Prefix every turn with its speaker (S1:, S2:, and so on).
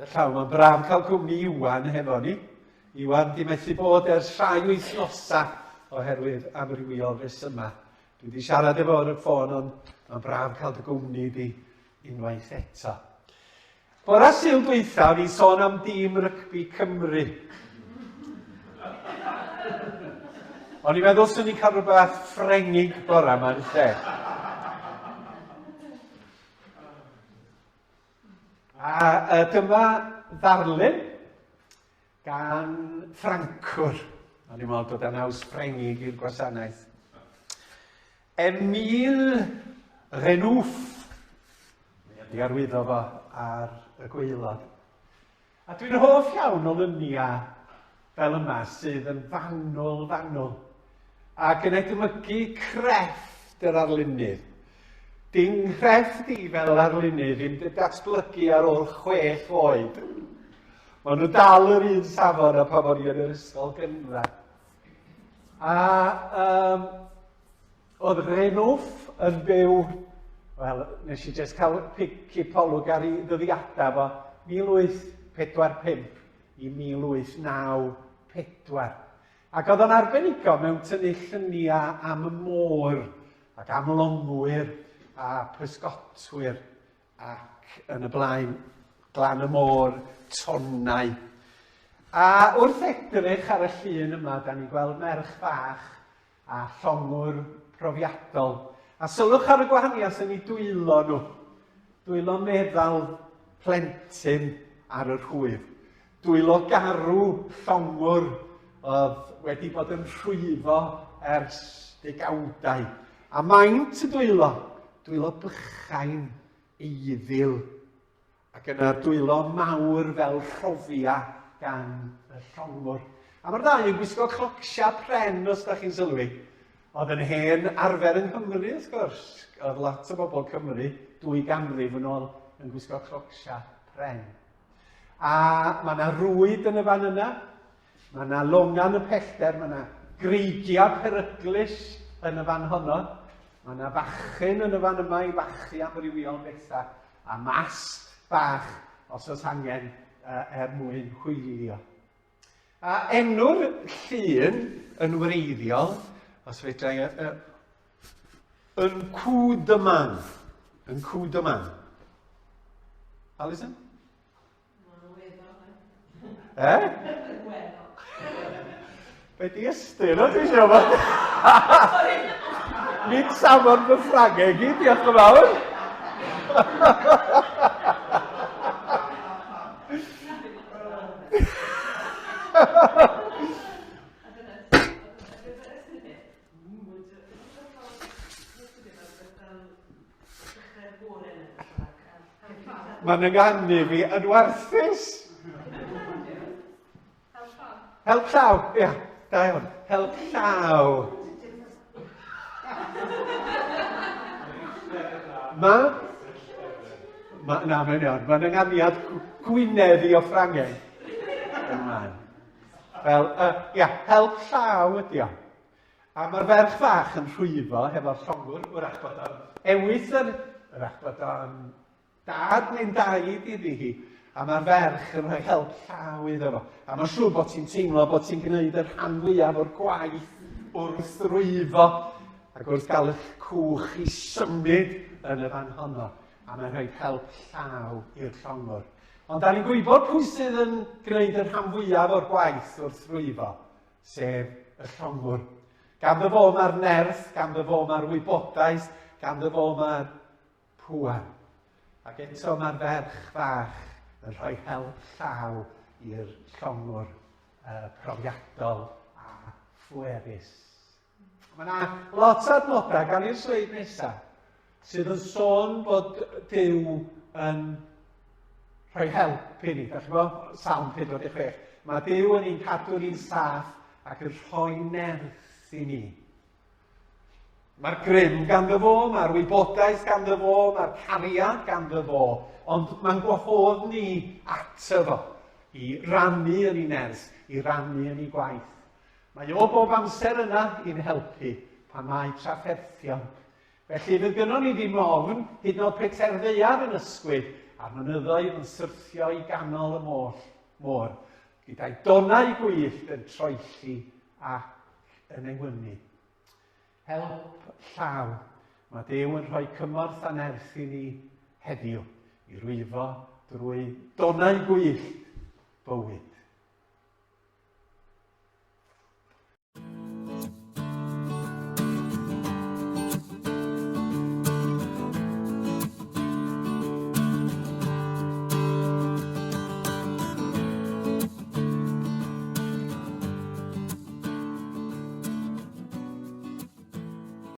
S1: Llaw, mae'n braf cael cwmni Iwan hefo ni. Iwan di methu bod ers rhai wythnosa oherwydd amrywiol resyma. Dwi wedi siarad efo ar y ffôn, ond mae'n braf cael dy gwmni di unwaith eto. Bora Sul dwytha, fi sôn am dîm rygbi Cymru. O'n i'n meddwl swn i'n cael rhywbeth ffrengig bora ma'n lle. A dyma ddarlun gan Ffrancwr. O'n i'n meddwl dod â naws ffrengig i'r gwasanaeth. Emile Renouf. Di arwyddo fo ar y gwaelod. A dwi'n hoff iawn o lynia fel yma sydd yn fanwl. Ac yn edmygu crefft yr arlunydd. Dim crefft i fel arlunydd, ddim dy datblygu ar ôl 6 oed. Maen nhw dal yr un safon a pan o'n i yn yr ysgol gynradd. A oedd Renouf yn byw, wel, nes i jyst cael cipolwg ar ei ddyddiadau fo, 1845 i 1894. Ac oedd o'n arbenigo mewn tynnu llunia am y môr, ac am longwyr, a pysgotwyr, ac yn y blaen, glan y môr, tonnau. A wrth edrych ar y llun yma, da ni'n gweld merch fach a llongwr profiadol. A sylwch ar y gwahaniaeth yn ei dwylo nhw. Dwylo meddal plentyn ar yr hwyr. Dwylo garw llongwr oedd wedi bod yn rhwyfo ers degawdau. A maint y dwylo? Dwylo bychain eiddil. Ac yna'r dwylo mawr fel rhofia gan y llongwr. A mae'r ddau yn gwisgo clocsia pren, os da chi'n sylwi. Oedd yn hen arfer yng Nghymru, wrth gwrs. Oedd lot o bobl Cymru, 2 ganrif yn ôl, yn gwisgo clocsia pren. A mae yna rwyd yn y fan yna. Mae yna longan y pellter, mae yna greigiau peryglus yn y fan honno. Mae yna fachyn yn y fan yma i fachu amrywiol bethau. A mast bach, os oes angen, mwyn hwylio. A enw'r llun yn wreiddiol, os fedrai, yn coup de man. Yn coup de man. Alison? Be di ystyn o, dwi'n siarad? Nid samon fy Ffrangeg i, diolch yn fawr. Mae'n ynganu fi yn warthus. Help llaw, ia, da iawn. Help llaw. Na, mae'n iawn. Mae'n ynganiad gwyneddi o Ffrangeg. Fel, ia, help llaw ydi o. A mae'r ferch fach yn rhwyfo hefo'r llongwr, wrach bod o'n ewys wrach bod o'n dad neu'n daid iddi hi. A mae'r ferch yn rhoi help llaw iddo fo. A mae'n siŵr bod ti'n teimlo bod ti'n gwneud yr rhan fwyaf o'r gwaith wrth rwyfo. Ac wrth gael eich cwch i symud yn y fan honno. A mae'n rhoi help llaw i'r llongwr. Ond da ni'n gwybod pwy sydd yn gwneud yr rhan fwyaf o'r gwaith wrth rwyfo. Sef y llongwr. Ganddo fo mae'r nerth, ganddo fo mae'r wybodaeth, ganddo fo mae'r pŵer. Ac eto mae'r ferch fach yn rhoi help llaw i'r llongwr profiadol a phwerus. Mae yna lot o adnodau gan i'r sleid nesaf sydd yn sôn bod Duw yn rhoi help i ni. Dach chi'n gwybod? Salm 46. Mae Duw yn ein cadw ni'n saff ac yn rhoi nerth i ni. Mae'r grym ganddo fo, mae'r wybodaeth ganddo fo, mae'r cariad ganddo fo, ond mae'n gwahodd ni ato fo i rannu yn ei nerth, i rannu yn ei gwaith. Mae o bob amser yna i'n helpu pan mae trafferthion. Felly fydd gynnon ni ddim ofn, hyd yn oed peter ddeiar yn ysgwyd, a'r mynyddoedd yn syrthio i ganol y môr, gyda'i donau gwyllt yn troelli ac yn engwynu. Help llaw, mae Duw yn rhoi cymorth a nerth i ni heddiw, i rwyfo drwy donau gwyllt bywyd.